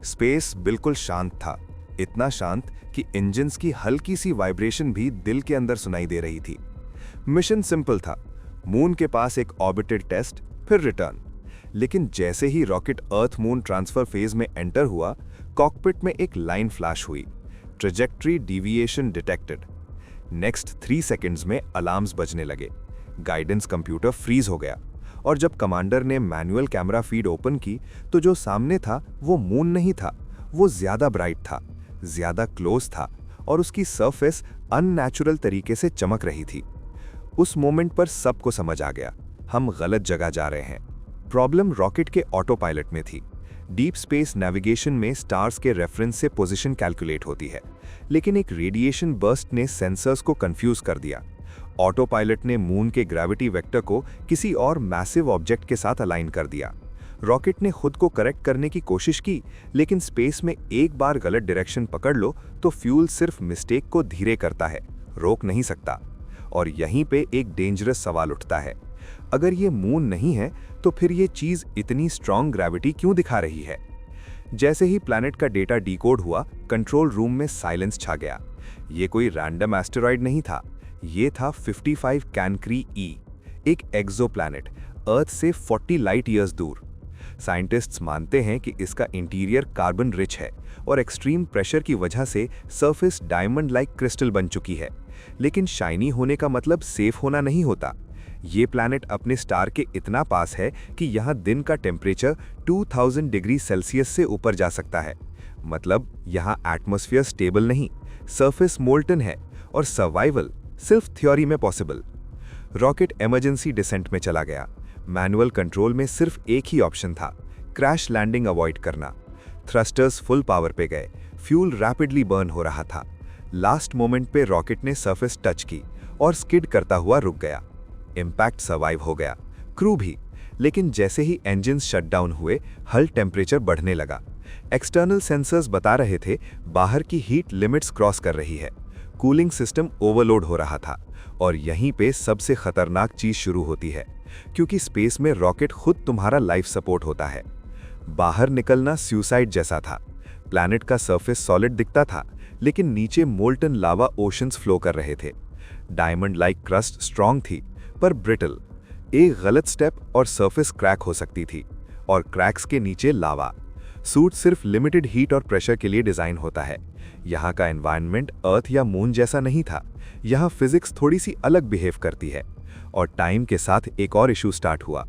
Space बिल्कुल शांत था, इतना शांत कि इंजन्स की हल्की सी वाइब्रेशन भी दिल के अंदर सुनाई दे रही थी। मिशन सिंपल था, मून के पास एक ऑर्बिटल टेस्ट, फिर रिटर्न। लेकिन जैसे ही rocket earth moon transfer phase में एंटर हुआ, कॉकपिट में एक लाइन फ्लैश हुई, trajectory deviation detected. Next 3 seconds में अलार्म्स बजने लगे, गाइडेंस कंप्यूटर फ्रीज हो गया, और जब कमांडर ने मैनुअल कैमरा फीड ओपन की तो जो सामने था वो मून नहीं था, वो ज्यादा ब्राइट था, ज्यादा क्लोज था, और उसकी सरफेस अननेचुरल तरीके से चमक रही थी। उस मोमेंट पर सबको समझ आ गया, हम गलत जगह जा रहे हैं। प्रॉब्लम रॉकेट के ऑटो पायलट में थी। डीप स्पेस नेविगेशन में स्टार्स के रेफरेंस से पोजीशन कैलकुलेट होती है, लेकिन एक रेडिएशन बर्स्ट ने सेंसर्स को कंफ्यूज कर दिया। ऑटो पायलट ने मून के ग्रेविटी वेक्टर को किसी और मैसिव ऑब्जेक्ट के साथ अलाइन कर दिया। रॉकेट ने खुद को करेक्ट करने की कोशिश की, लेकिन स्पेस में एक बार गलत डायरेक्शन पकड़ लो तो फ्यूल सिर्फ मिस्टेक को धीरे करता है, रोक नहीं सकता। और यहीं पे एक डेंजरस सवाल उठता है, अगर ये मून नहीं है तो फिर ये चीज इतनी स्ट्रॉन्ग ग्रेविटी क्यों दिखा रही है? जैसे ही प्लैनेट का डेटा डिकोड हुआ, कंट्रोल रूम में साइलेंस छा गया। ये कोई रैंडम एस्टेरॉयड नहीं था, ये था 55 कैनक्री ई, एक एक्सोप्लैनेट, अर्थ से 40 लाइट ईयर्स दूर। साइंटिस्ट्स मानते हैं कि इसका इंटीरियर कार्बन रिच है और एक्सट्रीम प्रेशर की वजह से सरफेस डायमंड लाइक क्रिस्टल बन चुकी है। लेकिन शाइनी होने का मतलब सेफ होना नहीं होता। ये प्लैनेट अपने स्टार के इतना पास है कि यहाँ दिन का टेम्परेचर 2000 डिग्री सेल्सियस से ऊपर जा सकता है। मतलब यहाँ एटमॉस्फेयर स्टेबल नहीं, सरफेस मोल्टन है, और सर्वाइवल सिर्फ थ्योरी में पॉसिबल। रॉकेट इमरजेंसी डिसेंट में चला गया। मैनुअल कंट्रोल में सिर्फ एक ही ऑप्शन था, क्रैश लैंडिंग अवॉइड करना। थ्रस्टर्स फुल पावर पे गए, फ्यूल रैपिडली बर्न हो रहा था। लास्ट मोमेंट पे रॉकेट ने सरफेस टच की और स्किड करता हुआ रुक गया। इम्पैक्ट सर्वाइव हो गया, क्रू भी। लेकिन जैसे ही इंजन्स शटडाउन हुए, हल टेम्परेचर बढ़ने लगा। एक्सटर्नल सेंसर्स बता रहे थे बाहर की हीट लिमिट्स क्रॉस कर रही है, कूलिंग सिस्टम ओवरलोड हो रहा था। और यहीं पे सबसे खतरनाक चीज शुरू होती है, क्योंकि स्पेस में रॉकेट खुद तुम्हारा लाइफ सपोर्ट होता है। बाहर निकलना सुसाइड जैसा था। प्लैनेट का सरफेस सॉलिड दिखता था, लेकिन नीचे मोल्टन लावा ओशंस फ्लो कर रहे थे। डायमंड लाइक क्रस्ट स्ट्रॉन्ग थी पर ब्रिटल। एक गलत स्टेप और सरफेस क्रैक हो सकती थी, और क्रैक्स के नीचे लावा। सूट सिर्फ लिमिटेड हीट और प्रेशर के लिए डिजाइन होता है। यहाँ का एनवायरनमेंट अर्थ या मून जैसा नहीं था, यहाँ फिजिक्स थोड़ी सी अलग बिहेव करती है। और टाइम के साथ एक और इशू स्टार्ट हुआ।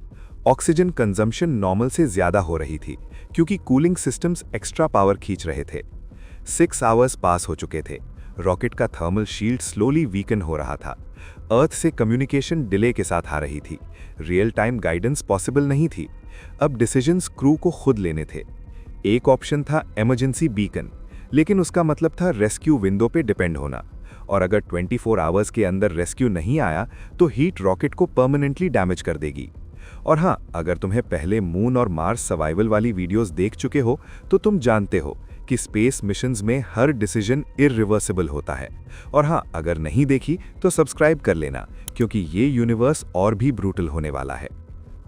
ऑक्सीजन कंजम्पशन नॉर्मल से ज्यादा हो रही थी, क्योंकि कूलिंग सिस्टम्स एक्स्ट्रा पावर खींच रहे थे। 6 आवर्स पास हो चुके थे। रॉकेट का थर्मल शील्ड स्लोली वीकन हो रहा था। अर्थ से कम्युनिकेशन डिले के साथ आ रही थी। रियल टाइम गाइडेंस पॉसिबल नहीं थी। अब डिसीजंस क्रू को खुद लेने थे। एक ऑप्शन था इमरजेंसी बीकन, लेकिन उसका मतलब था रेस्क्यू विंडो पे डिपेंड होना। और अगर 24 आवर्स के अंदर रेस्क्यू नहीं आया तो हीट रॉकेट को परमानेंटली डैमेज कर देगी। और हाँ, अगर तुम्हें पहले मून और मार्स सर्वाइवल वाली वीडियोस देख चुके हो तो तुम जानते हो कि स्पेस मिशंस में हर डिसीजन इररिवर्सिबल होता है। और हाँ, अगर नहीं देखी तो सब्सक्राइब कर लेना, क्योंकि ये यूनिवर्स और भी ब्रूटल होने वाला है।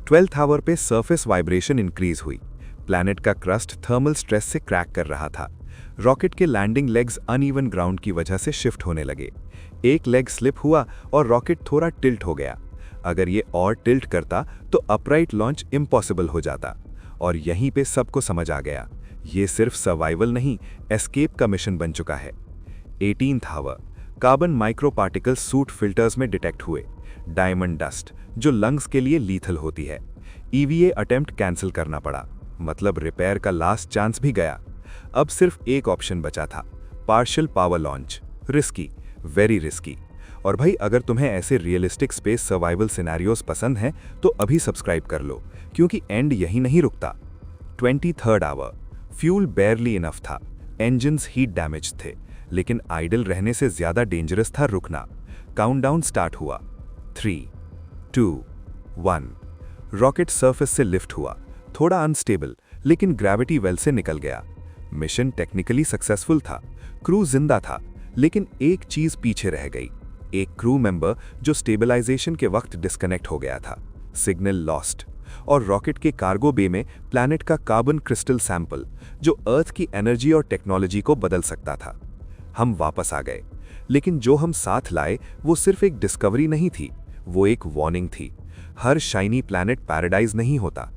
12th आवर पे सरफेस वाइब्रेशन इंक्रीज हुई। प्लैनेट का क्रस्ट थर्मल स्ट्रेस से क्रैक कर रहा था। रॉकेट के लैंडिंग लेग्स अनइवन ग्राउंड की वजह से शिफ्ट होने लगे। एक लेग स्लिप हुआ और रॉकेट थोड़ा टिल्ट हो गया। अगर ये और टिल्ट करता तो अपराइट लॉन्च इम्पॉसिबल हो जाता। और यहीं पे सबको समझ आ गया, ये सिर्फ सर्वाइवल नहीं, एस्केप का मिशन बन चुका है। 18th hour, carbon micro particle soot filters में डिटेक्ट हुए। डायमंड डस्ट, जो लंग्स के लिए लीथल होती है। ईवीए अटेम्प्ट कैंसिल करना पड़ा, मतलब रिपेयर का लास्ट चांस भी गया। अब सिर्फ एक ऑप्शन बचा था, partial power launch. Risky, very risky. और भाई, अगर तुम्हें ऐसे रियलिस्टिक स्पेस सर्वाइवल सिनेरियोस पसंद हैं तो अभी सब्सक्राइब कर लो, क्योंकि एंड यही नहीं रुकता। 23rd hour, fuel barely enough था। इंजन्स हीट डैमेज थे, लेकिन आइडल रहने से ज्यादा डेंजरस था रुकना। काउंटडाउन स्टार्ट हुआ। 3, 2, 1। रॉकेट सरफेस से लिफ्ट हुआ, थोड़ा अनस्टेबल, लेकिन ग्रेविटी वेल से निकल गया। मिशन टेक्निकली सक्सेसफुल था, क्रू जिंदा था, लेकिन एक चीज पीछे रह गई। एक क्रू मेंबर जो स्टेबलाइजेशन के वक्त डिस्कनेक्ट हो गया था। Signal lost. और रॉकेट के कार्गो बे में प्लैनेट का कार्बन क्रिस्टल सैंपल, जो अर्थ की एनर्जी और टेक्नोलॉजी को बदल सकता था। हम वापस आ गए, लेकिन जो हम साथ लाए वो सिर्फ एक डिस्कवरी नहीं थी, वो एक वार्निंग थी। हर शाइनी प्लैनेट पैराडाइज नहीं होता।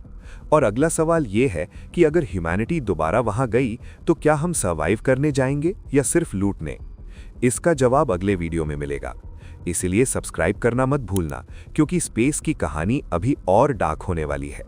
और अगला सवाल ये है कि अगर ह्यूमैनिटी दोबारा वहां गई तो क्या हम सर्वाइव करने जाएंगे या सिर्फ लूटने? इसका जवाब अगले वीडियो में मिलेगा। इसीलिए सब्सक्राइब करना मत भूलना, क्योंकि स्पेस की कहानी अभी और डार्क होने वाली है।